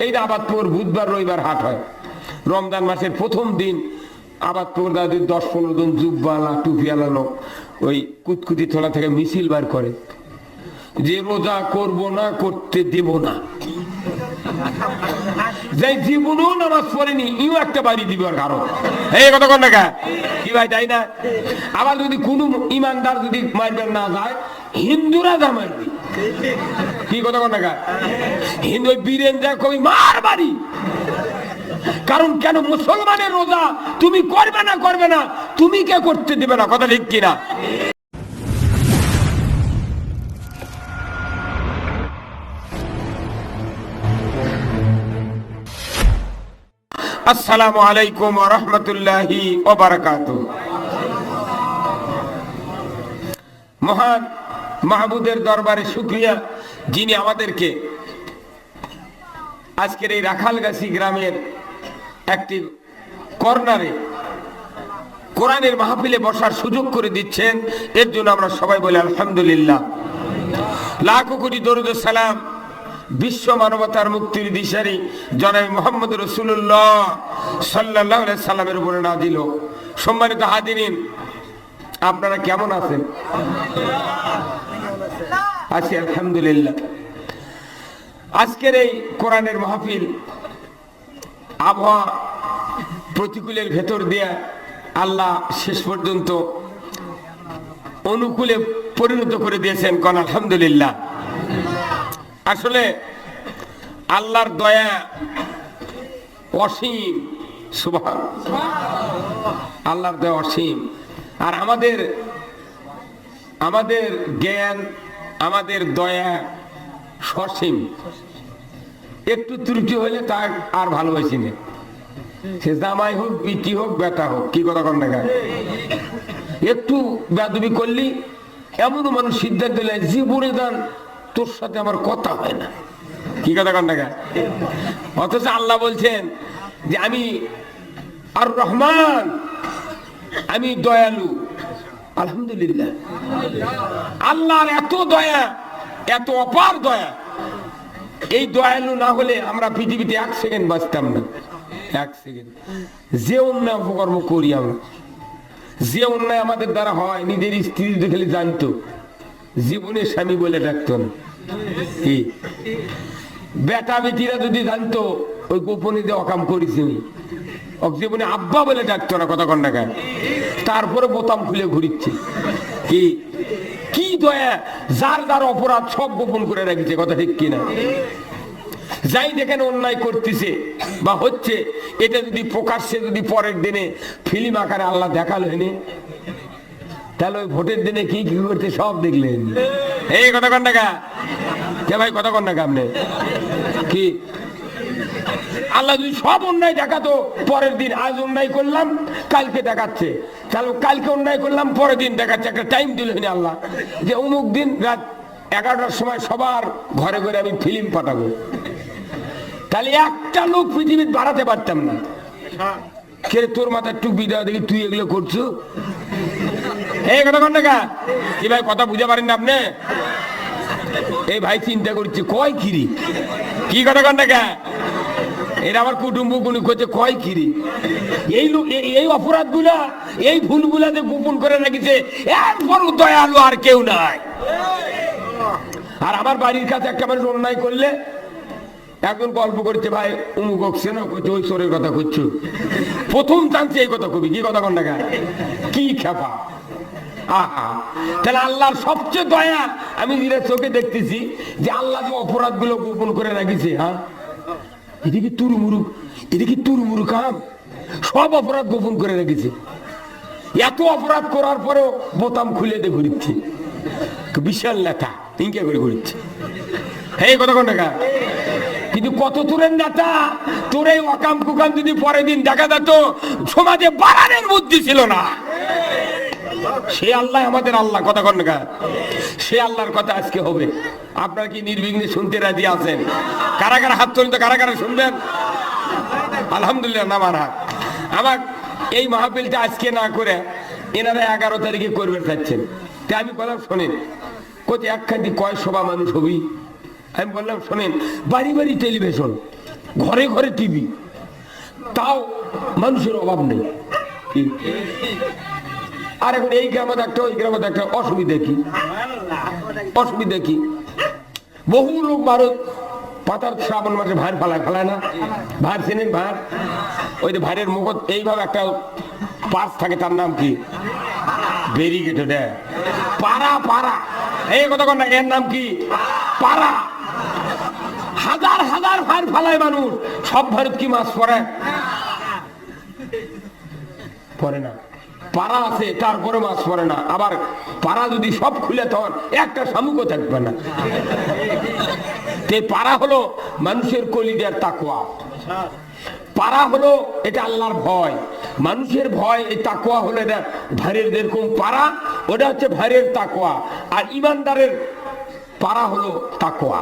এই আবাদপুর বুধবার রবিবার হাট হয়। রমজান মাসের প্রথম দিন আবাদপুর দাদির 10-15 জন জুব্বালা টুপিওয়ালা লোক ওই কুতকুতি থোড়া থেকে মিছিল বার করে যে রোজা করব না, করতে দেব না। যে জীবনেও নামাজ পড়েনি ইও একটা বাড়ি দিবে আর কারণ এই কথা কোন টাকা কি ভাই, তাই না? আবার যদি কোন ইমানদার যদি মারবেন না যায়, হিন্দুরা যা মারবে। কি কথা কোন টাকা? হিন্দু বীরেন যা কবি মার বাড়ি। কারণ কেন? মুসলমানের রোজা তুমি করবে না, তুমি কে করতে দেবে না? কথা ঠিক কিনা? আসসালামু আলাইকুম ওয়া রাহমাতুল্লাহি ওয়া বারাকাতুহু। মহান মাহবুদের দরবারে শুকরিয়া, যিনি আমাদেরকে আজকের এই রাখালগাছি গ্রামের একটি কর্নারে কোরআনের মাহফিলে বসার সুযোগ করে দিচ্ছেন। এর জন্য আমরা সবাই বলি আলহামদুলিল্লাহ। লাখো কোটি দরুদ ও সালাম বিশ্ব মানবতার মুক্তির দিশারি জনাব মুহাম্মদ রাসূলুল্লাহ সাল্লাল্লাহু আলাইহি সাল্লামের উপরে নাজিল হোক। সম্মানিত হাজিরিন, আপনারা কেমন আছেন? আছি আলহামদুলিল্লাহ। আজকের এই কোরআনের মাহফিল আবহাওয়া প্রতিকূলের ভেতর দিয়ে আল্লাহ শেষ পর্যন্ত অনুকূলে পরিণত করে দিয়েছেন। কোন আলহামদুলিল্লাহ। আসলে আল্লাহর দয়া অসীম, সুবহান আল্লাহর দয়া অসীম। আর আমাদের জ্ঞান, আমাদের দয়া সসীম। একটু ত্রুটি হলে তা আর ভালোবাসি না, সে জামাই হোক, বিটি হোক, বেটা হোক। কি কথা কন না? একটু বেয়াদবি করলি এমনও মানুষ সিদ্ধান্ত নেয় জীবনে দান তোর সাথে আমার কথা হয় না। কি কথা কন না? অথচ আল্লাহ বলছেন যে আমি আর রহমান, আমি দয়ালু। আলহামদুলিল্লাহ। আল্লাহর এত দয়া, এত অপার দয়া। এই দয়ালু না হলে আমরা পৃথিবীতে 1 সেকেন্ড বাঁচতাম না। 1 সেকেন্ড। যে অন্যায় অপকর্ম করি আমরা, যে অন্যায় আমাদের দ্বারা হয়, নিজের স্ত্রী দেখলে জানতো, জীবনে স্বামী বলে ডাকতো না। বেটা বেটিরা যদি জানতো ওই গোপনে যে অকাম করেছি, জীবনে আব্বা বলে ডাকতো না। কথা কন না? তারপরে বোতাম খুলে ঘুরিচ্ছে। কি দয়া! যার যার অপরাধ সব গোপন করে রাখছে। কথা ঠিক কিনা? যাই দেখেন অন্যায় করতেছে বা হচ্ছে, এটা যদি প্রকাশ্যে যদি পরের দিনে ফিল্ম আকারে আল্লাহ দেখালো এনে, তাহলে ওই ভোটের দিনে কি কি করতে সব দেখলেন। এই কথা কন না কে ভাই? কথা কন না আপনি? কি আল্লাহ যদি সব অন্যায় দেখাতো পরের দিন, আজ অন্যায় করলাম কালকে দেখাচ্ছে, তাহলে কালকে অন্যায় করলাম পরের দিন দেখাচ্ছে। একটা টাইম দিল আল্লাহ যে অমুক দিন রাত 11টার সময় সবার ঘরে ঘরে আমি ফিল্ম পাঠাবো। তাহলে একটা লোক পৃথিবীতে বাড়াতে পারতাম না। কে তোর মাথার টুপি দেওয়া দেখি তুই এগুলো করছো? এই কথা কন না? কি ভাই কথা বুঝতে পারেন না আপনি? এই ভাই চিন্তা করছে কয় কিরি। কি কথা কন না? এরা আমার কুটুম্ব গুলি করছে কয় কিরি। এই অপরাধ গুলা, এই ভুল গুলাতে গোপন করে রেখেছে এরপর দয়ালু আর কেউ নাই। আর আমার বাড়ির কাছে একটা মানুষ অন্যায় করলে একজন গল্প করছে, ভাই অমুক হচ্ছে না, করছে ওই চোরের কথা করছো। প্রথম টানছে এই কথা কবি। কি কথা কন না? কি খেপা! আহা, তাহলে আল্লাহর সবচেয়ে দয়া আমি যেটা চোখে দেখতেছি যে আল্লাহ যে অপরাধ গুলো গোপন করে রাখিছে। হ্যাঁ, এদিকে তুরমুরু কাম, সব অপরাধ গোপন করে রেখেছে। এত অপরাধ করার পরেও বোতাম খুলে দিয়ে ঘুরিচ্ছে। বিশাল নেতা ইনকে করে ঘুরিচ্ছে। এই কথা কোন টাকা? কিন্তু কত তোরের নেতা, তোর এই অকাম কুকাম যদি পরের দিন দেখা যেত, সমাজে বাড়ানোর বুদ্ধি ছিল না। সে আল্লাহ আমাদের আল্লাহ। কথা কন না? সে আল্লাহর কথা আজকে হবে। আপনারা কি নির্বিঘ্নে শুনতে রাজি আছেন? কারা কারা হাত তুলতে, কারা কারা শুনবেন? আলহামদুলিল্লাহ। নামার হাত। আমার এই মাহফিলটা আজকে না করে এনারা 11 তারিখে করবে চাচ্ছেন। তাই আমি বললাম শোনেন, কোথায় একখান কয় সভা মানুষ হবি, আমি বললাম শোনেন, বাড়ি বাড়ি টেলিভিশন, ঘরে ঘরে টিভি, তাও মানুষের অভাব নেই। আর এখন এই গ্রামে একটা ওই গ্রামে একটা, অসুবিধা কি? অসুবিধা কি? বহু লোক ভারত পাতার শ্রাবণ মাসে ভার ফেলায় না? ভার চেনেন? ভার, ওই যে ভারের মুখ এইভাবে একটা পার্স থাকে, তার নাম কি? ব্যারিকেড। পাড়া, পাড়া, এই কথা কন না, এর নাম কি? পাড়া। হাজার হাজার ভার ফেলায় মানুষ, সব ভারত কি মাছ পড়ে? পড়ে না। পাড়া আছে, তারপরে মাছ পড়ে না। আবার পাড়া যদি সব খুলে, তখন একটা শামুকও থাকবে না। পাড়া হলো মানুষের কলিজার তাকওয়া। পাড়া হলো এটা আল্লাহর ভয়, মানুষের ভয়। এই তাকওয়া হলো এটা ভাইয়ের যেরকম পাড়া, ওটা হচ্ছে ভাইয়ের তাকওয়া। আর ইমানদারের পাড়া হলো তাকওয়া।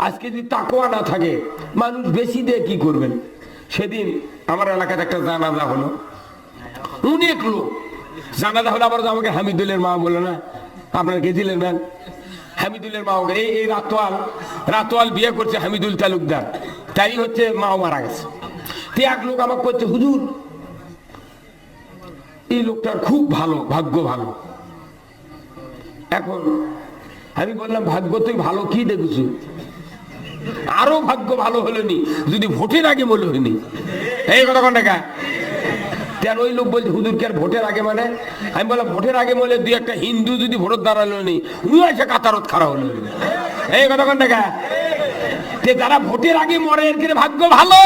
আজকে যদি তাকওয়া না থাকে, মানুষ বেশি দিয়ে কি করবেন? সেদিন আমার এলাকাতে একটা জানাজা হলো, অনেক লোক জানাজা হলো। আবার আমাকে হামিদুলের মা বলে না, আপনারা গেছিলেন ম্যান? হামিদুলের মা, এই রাতোয়াল বিয়ে করছে হামিদুল তালুকদার, তাই হচ্ছে মাও মারা গেছে। এক লোক আমাকে করছে, হুজুর এই লোকটার খুব ভালো, ভাগ্য ভালো। এখন আমি বললাম, ভাগ্য তুই ভালো কি দেখেছি? আরো ভাগ্য ভালো হলো নি যদি ভোটের আগে মনে হয়নি। এই কথা কোন টাকা? ওই লোক বলছে, হুজুর কি আর ভোটের আগে মানে? আমি বললাম, ভোটের আগে বলে দুই একটা হিন্দু যদি ভোট দাঁড়ালো নি, উনি এসে কাতারত খারাপ হলো। এই কথা কোন টাকা? যারা ভোটের আগে মরে, এর ভাগ্য ভালো।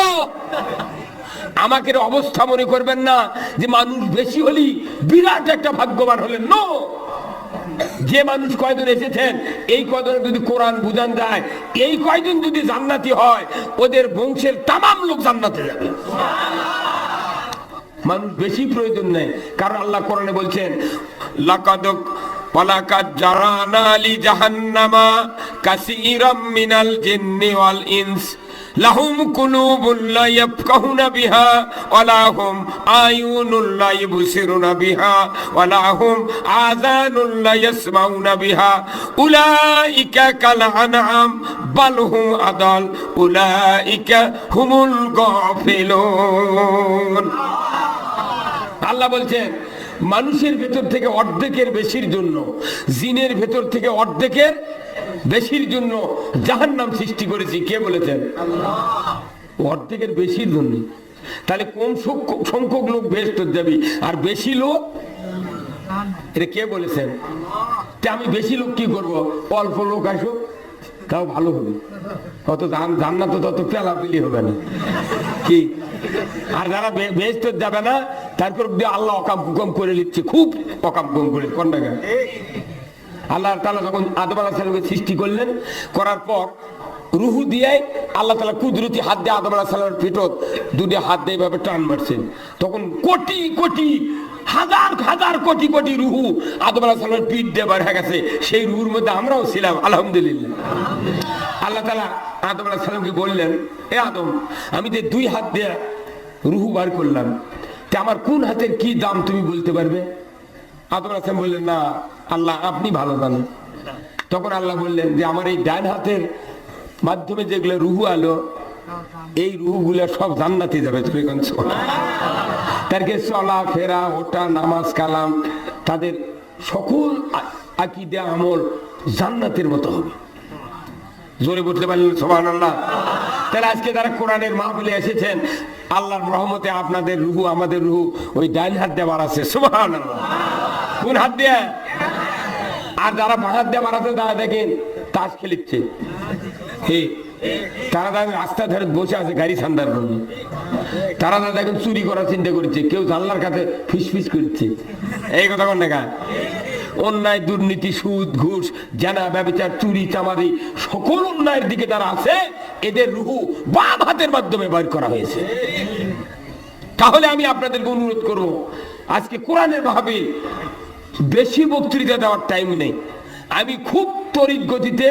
আমাকে অবস্থা মনে করবেন না যে মানুষ বেশি হলি বিরাট একটা ভাগ্যবান হলেন। নো, যে মানুষ কয়জন এসেছেন, এই কয়জন যদি কোরআন বুঝান যায়, এই কয়জন যদি জান্নাতি হয়, ওদের বংশের তামাম লোক জান্নাতে যাবে। মানুষ বেশি প্রয়োজন নেই, কারণ আল্লাহ কোরআনে বলছেন, ওয়ালাকাদ জারানা লি জাহান্নামা কাসীরাম মিনাল জিন্নি ওয়াল ইনস লাহুম কুলুবুন লা ইয়াফকাহুনা বিহা ওয়া লাহুম আয়ুনুন লা ইবসিরুনা বিহা ওয়া লাহুম আযানুন লা ইয়াসমাউনা বিহা উলাইকা কাল আনআম বাল হুম আদাল উলাইকা হুমুল গাফিলুন। আল্লাহ বলছেন, মানুষের ভেতর থেকে অর্ধেকের বেশির জন্য, জিনের ভেতর থেকে অর্ধেকের বেশির জন্য জাহান্নাম সৃষ্টি করেছি। কে বলেছেন? অর্ধেকের বেশির জন্য। তাহলে কোন সংখ্যক লোক বেহেশত যাবে আর বেশি লোক? এটা কে বলেছেন? আমি বেশি লোক কি করব? অল্প লোক আসুক, তাও ভালো হবে। অত জান্নাত তত পেলাপিলি হবে না কি? আর যারা বেহেশত যাবে না, তারপর আল্লাহ অকাম কুকম করে নিচ্ছে, খুব অকাম কুকম করে। কোন জায়গায় আল্লাহ তাআলা যখন আদম আলাইহিস সালামকে সৃষ্টি করলেন, করার পর রুহু দিয়ে আল্লাহ তাআলা কুদরতি হাত দিয়ে আদম আলাইহিস সালামের পেটত দুটি হাত দিয়ে এভাবে টান মারছেন। তখন কোটি কোটি, হাজার হাজার কোটি কোটি রুহু আদম আলাইহিস সালামের পিঠ দিয়ে বার হয়ে গেছে। সেই রুহুর মধ্যে আমরাও ছিলাম, আলহামদুলিল্লাহ। আল্লাহ তাআলা আদম আলাইহিস সালামকে বললেন, এ আদম, আমি যে দুই হাত দিয়ে রুহু বার করলাম, তা আমার কোন হাতের কি দাম তুমি বলতে পারবে? আদম আলাইহিস সালাম বললেন, না আল্লাহ, আপনি ভালো জানেন। তখন আল্লাহ বললেন যে আমার এই ডান হাতের মাধ্যমে যেগুলো রুহু আলো, এই রুহুগুলো সব জান্নাতে যাবে। তাদেরকে চলা ফেরা, ওটা, নামাজ কালাম, তাদের সকল আকীদা আমল জান্নাতের মতো হবে। জোরে বলতে পারলেন সুবহানাল্লাহ? তাহলে আজকে যারা কোরআনের মাহফিলে এসেছেন, আল্লাহর রহমতে আপনাদের রুহু, আমাদের রুহু ওই ডান হাত দিয়ে বাড়াচ্ছে। সুবহানাল্লাহ। কোন হাত দিয়ে? আর যারা বাঁ হাত দিয়ে বাড়াচ্ছে, তারা দেখেন তাস খেলিচ্ছে। তারা রাস্তা ধারে বসে আছে গাড়ি ঠান্ডার জন্য। তারা দেখেন চুরি করার চিন্তা করছে, কেউ জানলার কাছে ফিস ফিস করছে। এই কথা কোন দেখা? অন্যায়, দুর্নীতি, সুদ, ঘুষ, জানা, ব্যভিচার, চুরি, চামারি, সকল অন্যায়ের দিকে যারা আছে, এদের রুহু বাম হাতের মাধ্যমে বের করা হয়েছে। তাহলে আমি আপনাদেরকে অনুরোধ করব, আজকে কোরআনের মাহফিল, বেশি বক্তৃতা দেওয়ার টাইম নেই। আমি খুব তড়িৎ গতিতে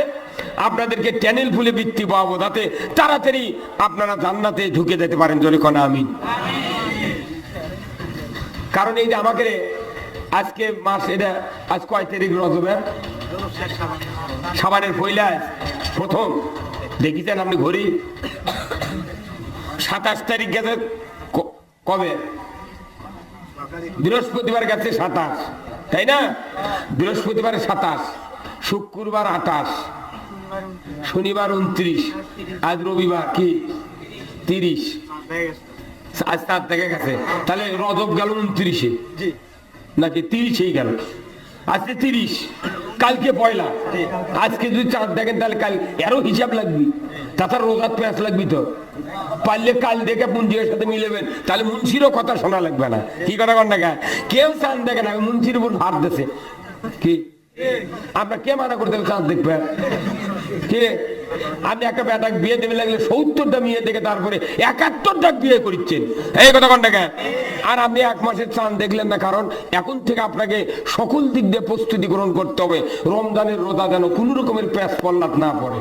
আপনাদেরকে চ্যানেল খুলে বৃত্তি পাবো, যাতে তাড়াতাড়ি আপনারা জান্নাতে ঢুকে যেতে পারেন। জোরে কোন আমিন। কারণ এই যে আমাকে আজকে মাস, এটা আজ কয় তারিখ? রজবের, শাবানের প্রথম দেখিছেন আপনি ঘড়ি 27 তারিখ গেছে কবে? বৃহস্পতিবার গেছে 27, তাই না? বৃহস্পতিবার 27, শুক্রবার 28, শনিবার 29, আজ রবিবার কি 30, আজ 7 থেকে গেছে। তাহলে রজব গেল 29-এ নাকি 30-এই গেল? আজকে 30, কালকে পয়লা। আজকে যদি চাঁদ দেখেন তাহলে কাল এরও হিসাব লাগবে, তাছাড়া রোজার পেঁয়াজ লাগবে। তো পারলে কাল দেখে মুন্সির সাথে মিলেবেন, তাহলে মুন্সিরও কথা শোনা লাগবে না। কি কথা কন না? কেউ চাঁদ দেখে না, মুন্সির উপর ভার দিছে। কি আমরা কে মানা করতে চাঁদ দেখবে? কে? আপনি একটা বেটা বিয়ে দেবে লাগলে 70টা মেয়ে দেখে তারপরে 71টা বিয়ে করছেন, এই কথা কন না? আর আপনি 1 মাসের চাঁদ দেখলেন না, কারণ এখন থেকে আপনাকে সকল দিক দিয়ে প্রস্তুতি গ্রহণ করতে হবে রমজানের রোজা যেন কোন রকমের প্যাঁচ পল্লাত না পড়ে।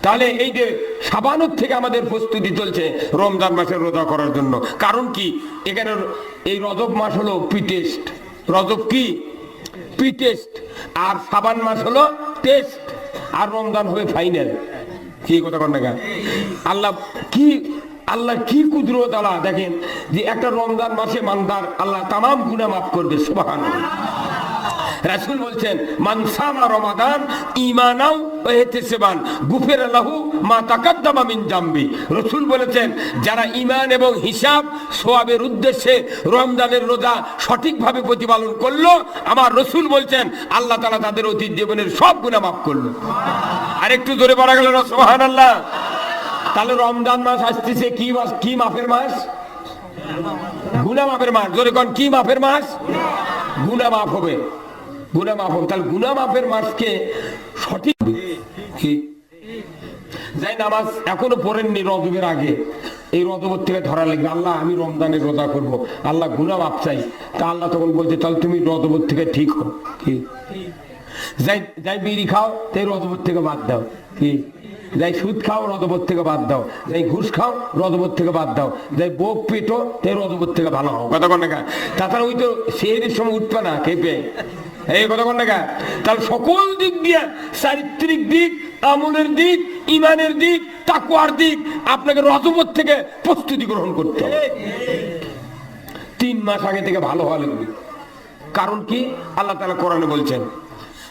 তাহলে এই যে শাবানের থেকে আমাদের প্রস্তুতি চলছে রমজান মাসের রোজা করার জন্য। কারণ কি, এখানে এই রজব মাস হলো প্রি-টেস্ট। রজব কি? প্রি-টেস্ট। আর শাবান মাস হলো টেস্ট, আর রমজান হবে ফাইনাল। কি কথা কন না? আল্লাহ কি কুদরত! আল্লাহ দেখেন যে একটা রমজান মাসে মানদার আল্লাহ তামাম গুনাহ মাফ করবে। সুবহানাল্লাহ। রাসূল বলছেন, মান সামা রমাদান ঈমানাও ওয়া ইহতিসাবান গুফিরা লাহু মা তাকাদ্দামা মিন জামবি। রাসূল বলেছেন, যারা ঈমান এবং হিসাব সওয়াবের উদ্দেশ্যে রমজানের রোজা সঠিকভাবে প্রতিপালন করলো, আমার রাসূল বলছেন আল্লাহ তাআলা তাদের অতীত জীবনের সব গুনাহ মাফ করলো। আর একটু জোরে পড়া গেল না সুবহানাল্লাহ? তাহলে রমজান মাস আসতেছে কি মাস? কি মাফের মাস? গুনাহ মাফের মাস। জোরে কোন, কি মাফের মাস? গুনাহ মাফ হবে, গুনাহ মাফ হবে। তাহলে গুনাহ মাফের মাসকে সঠিক কি যাই নামাজ এখনো পড়েননি রজবের আগে, এই রজবের থেকে ধরা লাগবে, আল্লাহ আমি রমজানের রোজা করব, আল্লাহ গুনাহ মাফ চাই। তা আল্লাহ তখন বলছে, তাহলে তুমি রজবের থেকে ঠিক হও। কি যাই বিড়ি খাও, তাই রজবের থেকে বাদ দাও। কি যাই সুদ খাও, রজবত থেকে বাদ দাও। যাই ঘুষ খাও, রজবত থেকে বাদ দাও। যাই বোক পেটো, তাই রজবত থেকে ভালো হও। কথা কন না? তাছাড়া ওই তো সেহেরির সময় উঠবে না খেপে, এই কথা কন না? তাহলে সকল দিক দিয়ে, চারিত্রিক দিক, আমলের দিক, ইমানের দিক, তাকওয়ার দিক, আপনাকে রজবত থেকে প্রস্তুতি গ্রহণ করতে হবে। 3 মাস আগে থেকে ভালো হওয়া লাগবে। কারণ কি, আল্লাহ তাআলা কোরআনে বলছেন,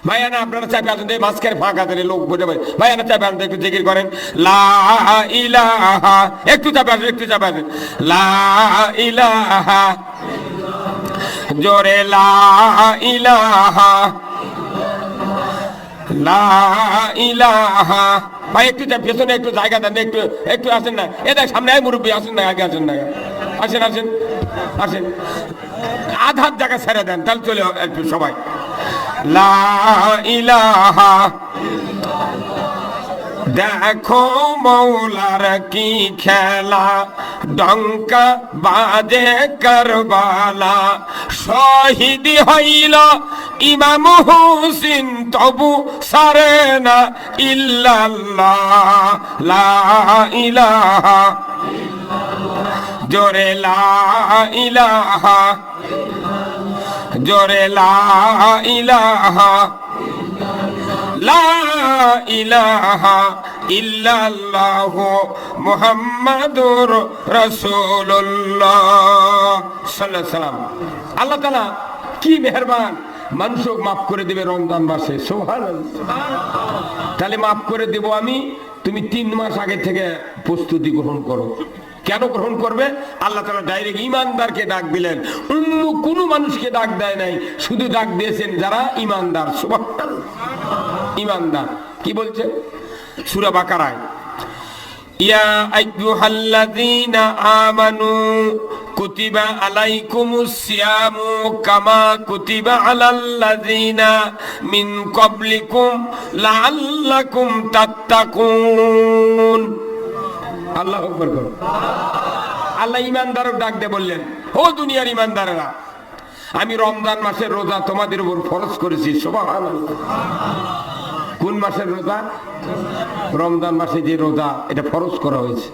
ভাইয়া না আপনারা চাপে আসেন, মাঝখানে ফাঁকা ধরে লোক বসে ভাই, ভাইয়া না চাপে আসেন, একটু জিকির করেন লা ইলাহা। একটু চাপে আসেন, একটু চাপে আসেন। লা ইলাহা, জোরে লা ইলাহা, লা ইলাহা। ভাই একটু পেছনে একটু জায়গা দেন, একটু একটু আসেন না। এ দেখ সামনে আয় মুরব্বী, আসেন না, আগে আসেন না, আসেন আসেন আসেন। আধার জায়গা ছেড়ে দেন, তাহলে চলে একটু সবাই। লা ইলাহা, দেখো মৌলার কি খেলা, ডঙ্কা বাজে কারবালা, শহীদ হইল ইমাম হুসেন, তবু সারে না ইল্লাল্লাহ। লা ইলাহা, জোরে লা ইলাহা, জোরে লা ইলাহা, লা ইলাহা ইল্লাল্লাহু মুহাম্মাদুর রাসূলুল্লাহ সাল্লাল্লাহু আলাইহি সাল্লাম। আল্লাহ তাআলা কি মেহেরবান, মানুষকে মাফ করে দেবে রমজান মাসে। সুবহানাল্লাহ। তাহলে মাফ করে দেব আমি, তুমি 3 মাস আগে থেকে প্রস্তুতি গ্রহণ করো। কেন গ্রহণ করবে? আল্লাহ তাআলা ডাইরেক্ট ঈমানদারকে ডাক দিলেন, অন্য কোন মানুষকে ডাক দেয় নাই, শুধু ডাক দিয়েছেন যারা ঈমানদার। সুবহানাল্লাহ। ঈমানদার কি বলছে সূরা বাকারায়, ইয়া আইয়ুহাল্লাযীনা আমানু কুতিবা আলাইকুমুস সিয়ামু কামা কুতিবা আলাল্লাযীনা মিন ক্বাবলিকুম লাআল্লাকুম তাত্তাকুন। আল্লাহু আকবার। আল্লাহ ঈমানদারকে ডাক দিয়ে বললেন, ও দুনিয়ার ঈমানদারেরা, আমি রমজান মাসের রোজা তোমাদের উপর ফরজ করেছি। সুবহানাল্লাহ। কোন মাসের রোজা? রমজান মাসে যে রোজা, এটা ফরজ করা হয়েছে।